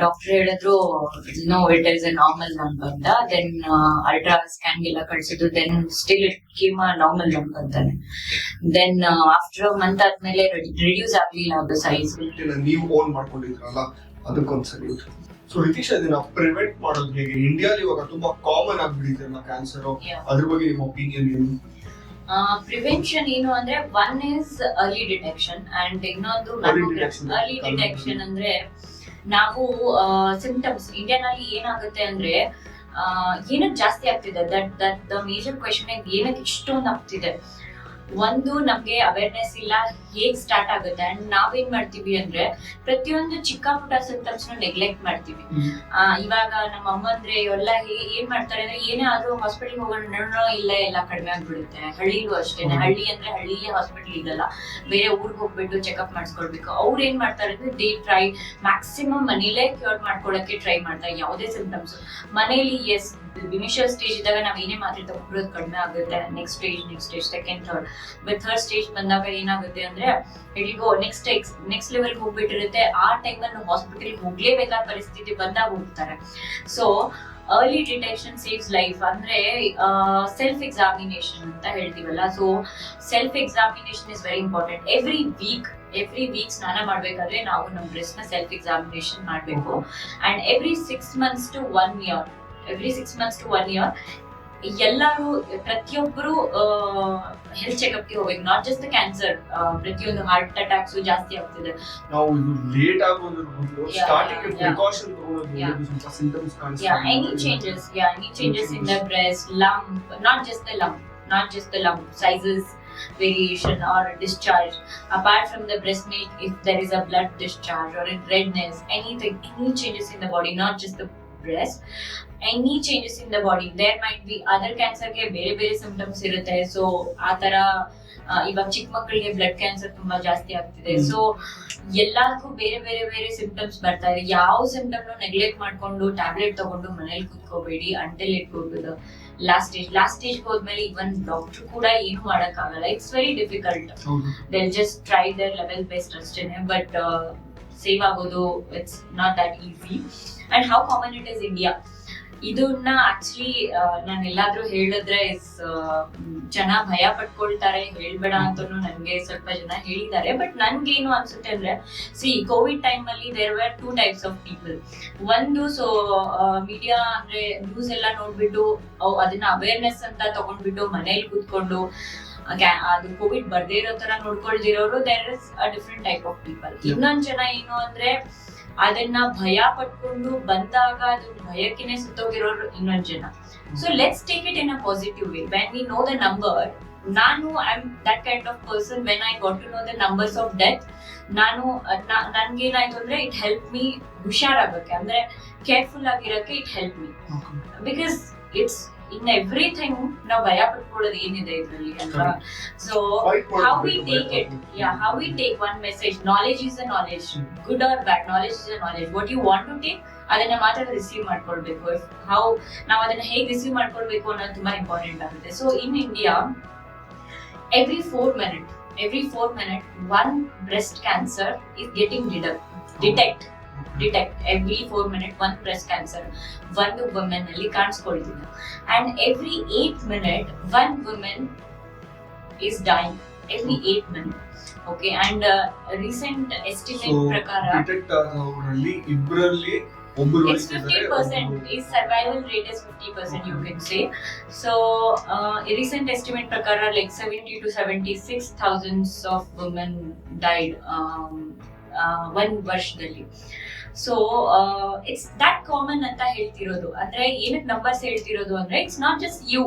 Doctor ಹೇಳಿದ್ರು no it is a normal lump ಅಂತ. Then ultra scan ಗೆಲ್ಲ ಕಳ್ಸಿದ್ರು. Then still it came a normal lump ಅಂತಾನೆ. Then after month ಆದ್ಮೇಲೆ reduce ಆಗ್ಲಿಲ್ಲ ಅದು ಸೈಜ್. ನೀವು ಓನ್ ಮಾಡ್ಕೊಂಡಿದ್ರಲ್ಲ ಅದಕ್ಕೊಂದ್ಸರಿ. ಸೊ ಹಿತೀಶ್, ಇದನ್ನ ಪ್ರಿವೆಂಟ್ ಮಾಡೋದು ಹೇಗೆ? ಇಂಡಿಯಾಲಿ ಇವಾಗ ತುಂಬಾ ಕಾಮನ್ ಆಗ್ಬಿಟ್ಟಿದೆ ಕ್ಯಾನ್ಸರ್, ಅದ್ರ ಬಗ್ಗೆ ನಿಮ್ಮ ಒಪಿನಿಯನ್ ಏನು? ಪ್ರಿವೆನ್ಷನ್ ಏನು ಅಂದ್ರೆ, one is early detection and ಇನ್ನೊಂದು ಅರ್ಲಿ ಡಿಟೆಕ್ಷನ್ ಅಂದ್ರೆ ನಾವು ಸಿಂಪ್ಟಮ್ಸ್ ಇಂಡಿಯಾನಲ್ಲಿ ಏನಾಗುತ್ತೆ ಅಂದ್ರೆ ಏನಕ್ಕೆ ಜಾಸ್ತಿ ಆಗ್ತಿದೆ, ದಟ್ ದ ಮೇಜರ್ ಕ್ವೆಶನ್ ಏನಕ್ಕೆ ಇಷ್ಟೊಂದು ಆಗ್ತಿದೆ. ಒಂದು, ನಮ್ಗೆ ಅವೇರ್ನೆಸ್ ಇಲ್ಲ ಹೇಗ್ ಸ್ಟಾರ್ಟ್ ಆಗುತ್ತೆ. ಅಂಡ್ ನಾವೇನ್ ಮಾಡ್ತೀವಿ ಅಂದ್ರೆ ಪ್ರತಿಯೊಂದು ಚಿಕ್ಕ ಪುಟ್ಟ ಸಿಂಪ್ಟಮ್ಸ್ ನೆಗ್ಲೆಕ್ಟ್ ಮಾಡ್ತೀವಿ. ಇವಾಗ ನಮ್ಮ ಅಮ್ಮ ಅಂದ್ರೆ ಎಲ್ಲ ಏನ್ ಮಾಡ್ತಾರೆ ಅಂದ್ರೆ, ಏನೇ ಆದ್ರೂ ಹಾಸ್ಪಿಟಲ್ ಹೋಗೋಣ, ಇಲ್ಲ ಕಡಿಮೆ ಆಗ್ಬಿಡುತ್ತೆ. ಹಳ್ಳಿಲೂ ಅಷ್ಟೇನೆ. ಹಳ್ಳಿ ಅಂದ್ರೆ ಹಳ್ಳಿಲೇ ಹಾಸ್ಪಿಟಲ್ ಇದಲ್ಲ, ಬೇರೆ ಊರ್ಗ್ ಹೋಗ್ಬಿಟ್ಟು ಚೆಕ್ಅಪ್ ಮಾಡಿಸ್ಕೊಳ್ಬೇಕು. ಅವ್ರು ಏನ್ ಮಾಡ್ತಾರೆ ಅಂದ್ರೆ ದೇ ಟ್ರೈ ಮ್ಯಾಕ್ಸಿಮಮ್ ಮನೇಲೇ ಕ್ಯೂರ್ ಮಾಡ್ಕೊಳಕ್ಕೆ ಟ್ರೈ ಮಾಡ್ತಾರೆ ಯಾವುದೇ ಸಿಂಪ್ಟಮ್ಸ್. ಮನೇಲಿ ಎಸ್ ಇನಿಷಿಯಲ್ ಸ್ಟೇಜ್ ಇದ್ದಾಗ ನಾವ್ ಏನೇ ಮಾತ್ರೆ ತಗೊಂಡ್ಬಿಡೋದು ಕಡಿಮೆ ಆಗುತ್ತೆ. Next stage second third stage ಬಂದಾಗ ಏನಾಗುತ್ತೆ ಅಂದ್ರೆ ಇಲ್ಲಿಗೋ ನೆಕ್ಸ್ಟ್ ಲೆವೆಲ್ ಹೋಗ್ಬಿಟ್ಟಿರುತ್ತೆ. ಆ ಟೈಮಲ್ಲಿ ಹಾಸ್ಪಿಟಲ್ ಹೋಗ್ಲೇಬೇಕಾದ ಪರಿಸ್ಥಿತಿ ಬಂದಾಗ ಹೋಗ್ತಾರೆ. So early detection saves life. ಅಂದ್ರೆ ಸೆಲ್ಫ್ ಎಕ್ಸಾಮಿನೇಷನ್ ಅಂತ ಹೇಳ್ತೀವಲ್ಲ, so self examination is very important. Every week ಸ್ನಾನ ಮಾಡ್ಬೇಕಾದ್ರೆ ನಾವು ನಮ್ಮ ಬ್ರೆಸ್ಟ್ ನ ಸೆಲ್ಫ್ ಎಕ್ಸಾಮಿನೇಷನ್ ಮಾಡ್ಬೇಕು. And every 6 months to 1 year ಎಲ್ಲರೂ ಪ್ರತಿಯೊಬ್ಬರು ಹೆಲ್ತ್ ಚೆಕ್ಅಪ್ ಗೆ ಹೋಗ್ಬೇಕು. ನಾಟ್ ಜಸ್ಟ್ ಕ್ಯಾನ್ಸರ್, ಪ್ರತಿಯೊಂದು ಹಾರ್ಟ್ ಅಟ್ಯಾಕ್ಸ್ ಜಾಸ್ತಿ ಆಗ್ತಿದೆ. ನಾವು ಇದು ಲೇಟ್ ಆಗೋದ್ರ ಬದಲು ಸ್ಟಾರ್ಟಿಂಗ್ ಪ್ರಿಕಾಷನ್ ತಗೊಳ್ಳೋದು ಸ್ವಲ್ಪ ಸಿಂಪ್ಟಮ್ಸ್ ಕಾಣಿಸ್ತಾ ಇದೆ. any changes in the breast lump, not just the lump sizes variation or discharge apart from the breast milk. If there is a blood discharge or a redness, any changes in the body, not just the breast, any changes in the body, there might be other cancer ಗೆ ಬೇರೆ symptoms ಇರುತ್ತೆ. So ಆತರ ಇವಾಗ ಚಿಕ್ಕ ಮಕ್ಕಳಿಗೆ blood cancer ತುಂಬಾ ಜಾಸ್ತಿ ಆಗ್ತಿದೆ. ಸೊ ಎಲ್ಲದಕ್ಕೂ ಬೇರೆ ಸಿಂಪ್ಟಮ್ಸ್ ಬರ್ತಾ ಇದೆ. ಯಾವ ಸಿಂಪ್ಟಮ್ ನೆಗ್ಲೆಕ್ಟ್ ಮಾಡ್ಕೊಂಡು ಟ್ಯಾಬ್ಲೆಟ್ ತಗೊಂಡು ಮನೇಲಿ ಕುತ್ಕೋಬೇಡಿ until it go to the last stage ಹೋದ್ಮೇಲೆ ಇವನ್ ಡಾಕ್ಟರ್ ಕೂಡ ಏನು ಮಾಡಕ್ ಆಗಲ್ಲ. It's very difficult. They just try their level best ಅಷ್ಟೇನೆ. ಬಟ್ ಸೇವ್ ಆಗೋದು it's not that easy. And how common it is India. ಇದನ್ನ ಆಕ್ಚುಲಿ ನಾನು ಎಲ್ಲಾದ್ರೂ ಹೇಳಿದ್ರೆ ಜನ ಭಯ ಪಟ್ಕೊಳ್ತಾರೆ, ಹೇಳ್ಬೇಡ ಅಂತಾನು ನನ್ಗೆ ಸ್ವಲ್ಪ ಜನ ಹೇಳಿದ್ದಾರೆ. ಬಟ್ ನನ್ಗೇನು ಅನ್ಸುತ್ತೆ ಅಂದ್ರೆ, ಕೋವಿಡ್ ಟೈಮ್ ಅಲ್ಲಿ there were 2 types of people. ಒಂದು, ಸೊ ಮೀಡಿಯಾ ಅಂದ್ರೆ ನ್ಯೂಸ್ ಎಲ್ಲ ನೋಡ್ಬಿಟ್ಟು ಅದನ್ನ ಅವೇರ್ನೆಸ್ ಅಂತ ತಗೊಂಡ್ಬಿಟ್ಟು ಮನೇಲಿ ಕೂತ್ಕೊಂಡು ಅದು ಕೋವಿಡ್ ಬರ್ದೇ ಇರೋ ತರ ನೋಡ್ಕೊಳ್ದಿರೋರು, there is a different type of people. ಇನ್ನೊಂದ್ ಜನ ಏನು ಅಂದ್ರೆ ಅದನ್ನ ಭಯ ಪಟ್ಕೊಂಡು ಬಂದಾಗ ಅದು ಭಯಕ್ಕೆನೆ ಸುತ್ತೋಗಿರೋರು ಇನ್ನೊಂದ್ ಜನ. So let's take it in a positive way. When we know the number, ನಾನು I am that kind of person. When I got to know the numbers of death, ನನ್ಗೇನಾಯ್ತು ಅಂದ್ರೆ ಇಟ್ ಹೆಲ್ಪ್ ಮೀ ಹುಷಾರಾಗಕ್ಕೆ, ಅಂದ್ರೆ careful ಆಗಿರಕ್ಕೆ it help me. Because it's in everything ನಾವು ಭಯ ಪಟ್ಕೊಳ್ಳೋದು ಏನಿದೆ ಇದ್ರಲ್ಲಿ ಅಲ್ವಾ. So how we take one message. Knowledge is a knowledge, good or bad, knowledge is a knowledge. What you want to take ಅದನ್ನ ಮಾತ್ರ ರಿಸೀವ್ ಮಾಡ್ಕೊಳ್ಬೇಕು. ನಾವು ಅದನ್ನ ಹೇಗೆ ರಿಸೀವ್ ಮಾಡ್ಕೊಳ್ಬೇಕು ಅನ್ನೋದು ತುಂಬಾ ಇಂಪಾರ್ಟೆಂಟ್ ಆಗುತ್ತೆ. So in India every 4 minutes 1 breast cancer is getting detect every 4 minutes 1 breast cancer one woman alli ಕಾಣಿಸ್ಕೊಳ್ತಿದೆ. and every 8 minutes 1 woman is dying every 8 minutes. okay, and recent estimate ಪ್ರಕಾರ detect ಆದವರಲ್ಲಿ ಇಬ್ಬರಲ್ಲಿ ಒಬ್ಬರು it's 50%. is survival rate is 50%, you can say. So recent estimate prakara like 70 to 76,000 of women died one ವರ್ಷದಲ್ಲಿ. So it's that common ಅಂತ ಹೇಳ್ತಿರೋದು. ಅಂದ್ರೆ ಏನಕ್ಕೆ numbers ಹೇಳ್ತಿರೋದು ಅಂದ್ರೆ, ಇಟ್ಸ್ ನಾಟ್ ಜಸ್ಟ್ ಯು,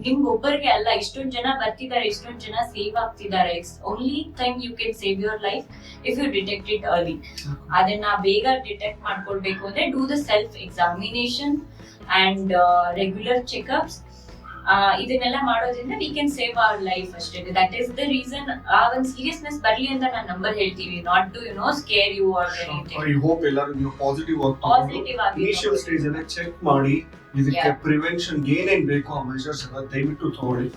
ನಿಮ್ಗೆ ಒಬ್ಬರಿಗೆ ಅಲ್ಲ, ಇಷ್ಟೊಂದು ಜನ ಬರ್ತಿದ್ದಾರೆ, ಇಷ್ಟೊಂದು ಜನ ಸೇವ್ ಆಗ್ತಿದ್ದಾರೆ. It's only thing you can save your life if you detect it early. ಅದನ್ನ ಬೇಗ ಡಿಟೆಕ್ಟ್ ಮಾಡ್ಕೊಳ್ಬೇಕು ಅಂದ್ರೆ do the self examination and regular checkups. ಇದನ್ನೆಲ್ಲ ಮಾಡೋದ್ರಿಂದ we can save our life ಅಷ್ಟೇ. That is the reason. ಆ ಒಂದು ಸೀರಿಯಸ್ನೆಸ್ ಬರ್ಲಿ ಅಂತ ನಾನು ನಂಬರ್ ಹೇಳ್ತೀವಿ, not to scare you or anything. I hope ಎಲ್ಲರೂ ಪಾಸಿಟಿವ್ ಆಗಿ ಇನಿಷಿಯಲ್ ಸ್ಟೇಜ್ ಅಲ್ಲಿ ಚೆಕ್ ಮಾಡಿ ಇದಕ್ಕೆ ಪ್ರಿವೆನ್ಷನ್ ಏನೇನ್ ಬೇಕೋ ಆ ಮೆಷರ್ಸ್ ಎಲ್ಲ ದಯವಿಟ್ಟು ತಗೊಳ್ಳಿ.